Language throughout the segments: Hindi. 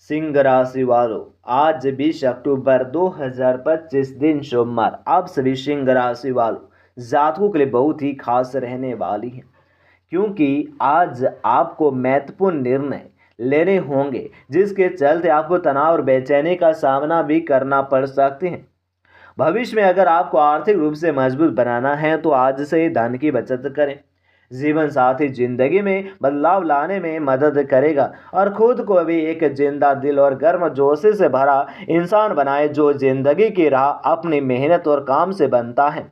सिंह राशि वालों, आज 20 अक्टूबर 2025 दिन सोमवार आप सभी सिंह राशि वालों जातकों के लिए बहुत ही खास रहने वाली है, क्योंकि आज आपको महत्वपूर्ण निर्णय लेने होंगे जिसके चलते आपको तनाव और बेचैनी का सामना भी करना पड़ सकते हैं। भविष्य में अगर आपको आर्थिक रूप से मजबूत बनाना है तो आज से ही धन की बचत करें। जीवन साथी जिंदगी में बदलाव लाने में मदद करेगा और खुद को भी एक जिंदा दिल और गर्मजोशी से भरा इंसान बनाए जो जिंदगी की राह अपनी मेहनत और काम से बनता है।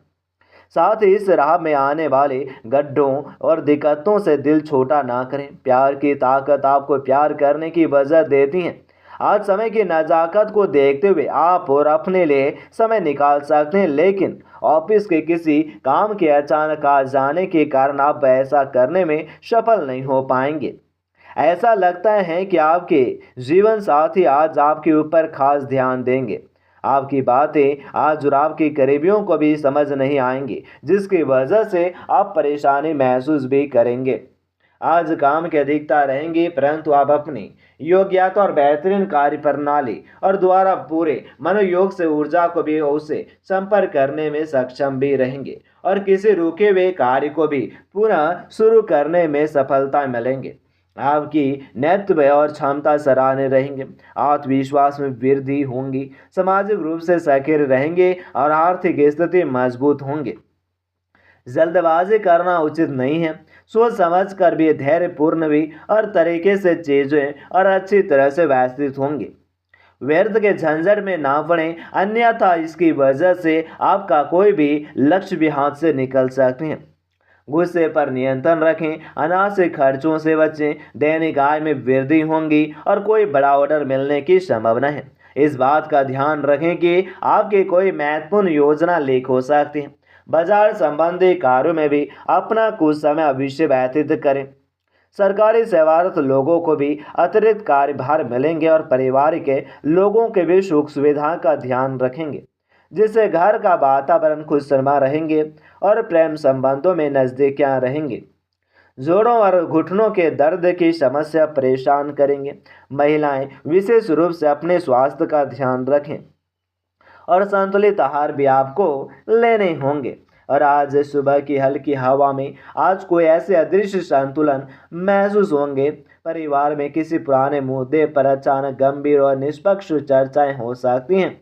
साथ ही इस राह में आने वाले गड्ढों और दिक्कतों से दिल छोटा ना करें। प्यार की ताकत आपको प्यार करने की वजह देती है। आज समय की नज़ाकत को देखते हुए आप और अपने लिए समय निकाल सकते हैं, लेकिन ऑफिस के किसी काम के अचानक आ जाने के कारण आप ऐसा करने में सफल नहीं हो पाएंगे। ऐसा लगता है कि आपके जीवन साथी आज आपके ऊपर खास ध्यान देंगे। आपकी बातें आज और आपके करीबियों को भी समझ नहीं आएंगी, जिसकी वजह से आप परेशानी महसूस भी करेंगे। आज काम की अधिकता रहेंगी, परंतु आप अपनी योग्यता और बेहतरीन कार्य प्रणाली और द्वारा पूरे मनोयोग से ऊर्जा को भी उसे संपर्क करने में सक्षम भी रहेंगे और किसी रुके हुए कार्य को भी पुनः शुरू करने में सफलता मिलेंगे। आपकी नेतृत्व और क्षमता सराहनीय रहेंगे। आत्मविश्वास में वृद्धि होंगी, सामाजिक रूप से सक्रिय रहेंगे और आर्थिक स्थिति मजबूत होंगे। जल्दबाजी करना उचित नहीं है। सोच समझ कर भी धैर्यपूर्ण भी और तरीके से चीजें और अच्छी तरह से व्यवस्थित होंगी। व्यर्थ के झंझट में ना पड़े, अन्यथा इसकी वजह से आपका कोई भी लक्ष्य भी हाथ से निकल सकते हैं। गुस्से पर नियंत्रण रखें, अनावश्यक खर्चों से बचें। दैनिक आय में वृद्धि होंगी और कोई बड़ा ऑर्डर मिलने की संभावना है। इस बात का ध्यान रखें कि आपकी कोई महत्वपूर्ण योजना लीक हो सकती है। बाजार संबंधी कार्यों में भी अपना कुछ समय अवश्य व्यतीत करें। सरकारी सेवारत लोगों को भी अतिरिक्त कार्यभार मिलेंगे और परिवार के लोगों के भी सुख सुविधा का ध्यान रखेंगे, जिससे घर का वातावरण खुशनुमा रहेंगे और प्रेम संबंधों में नजदीकियां रहेंगे। जोड़ों और घुटनों के दर्द की समस्या परेशान करेंगे। महिलाएं विशेष रूप से अपने स्वास्थ्य का ध्यान रखें और संतुलित आहार भी आपको लेने होंगे। और आज सुबह की हल्की हवा में आज कोई ऐसे अदृश्य संतुलन महसूस होंगे। परिवार में किसी पुराने मुद्दे पर अचानक गंभीर और निष्पक्ष चर्चाएं हो सकती हैं।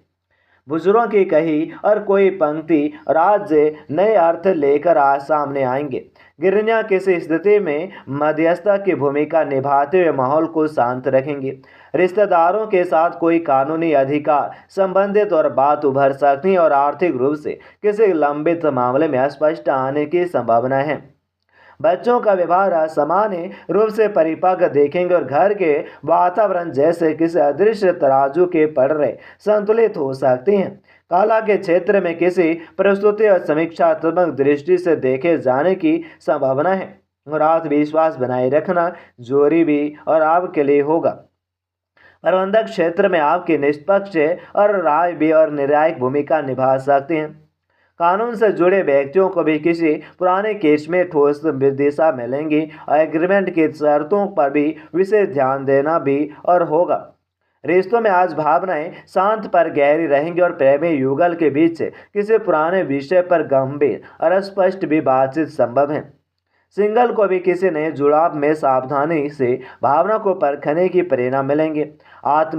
बुजुर्गों की कही और कोई पंक्ति और आज नए अर्थ लेकर आज सामने आएंगे। गिरनिया किसी स्थिति में मध्यस्थता की भूमिका निभाते हुए माहौल को शांत रखेंगे। रिश्तेदारों के साथ कोई कानूनी अधिकार संबंधित और बात उभर सकती है और आर्थिक रूप से किसी लंबित मामले में अस्पष्ट आने की संभावना है। बच्चों का व्यवहार असामान्य रूप से परिपक्व देखेंगे और घर के वातावरण जैसे किसी अदृश्य तराजू के पड़े संतुलित हो सकते हैं। कला के क्षेत्र में किसी प्रस्तुति और समीक्षात्मक दृष्टि से देखे जाने की संभावना है और आत्मविश्वास बनाए रखना जरूरी भी और आपके लिए होगा। प्रबंधक क्षेत्र में आपकी निष्पक्ष और राय भी और निर्णायक भूमिका निभा सकते हैं। कानून से जुड़े व्यक्तियों को भी किसी पुराने केस में ठोस दिशा मिलेंगी और एग्रीमेंट की शर्तों पर भी विशेष ध्यान देना भी और होगा। रिश्तों में आज भावनाएं शांत पर गहरी रहेंगी और प्रेमी युगल के बीच किसी पुराने विषय पर गंभीर और स्पष्ट भी बातचीत संभव है। सिंगल को भी किसी नए जुड़ाव में सावधानी से भावना को परखने की प्रेरणा मिलेंगे। आत्म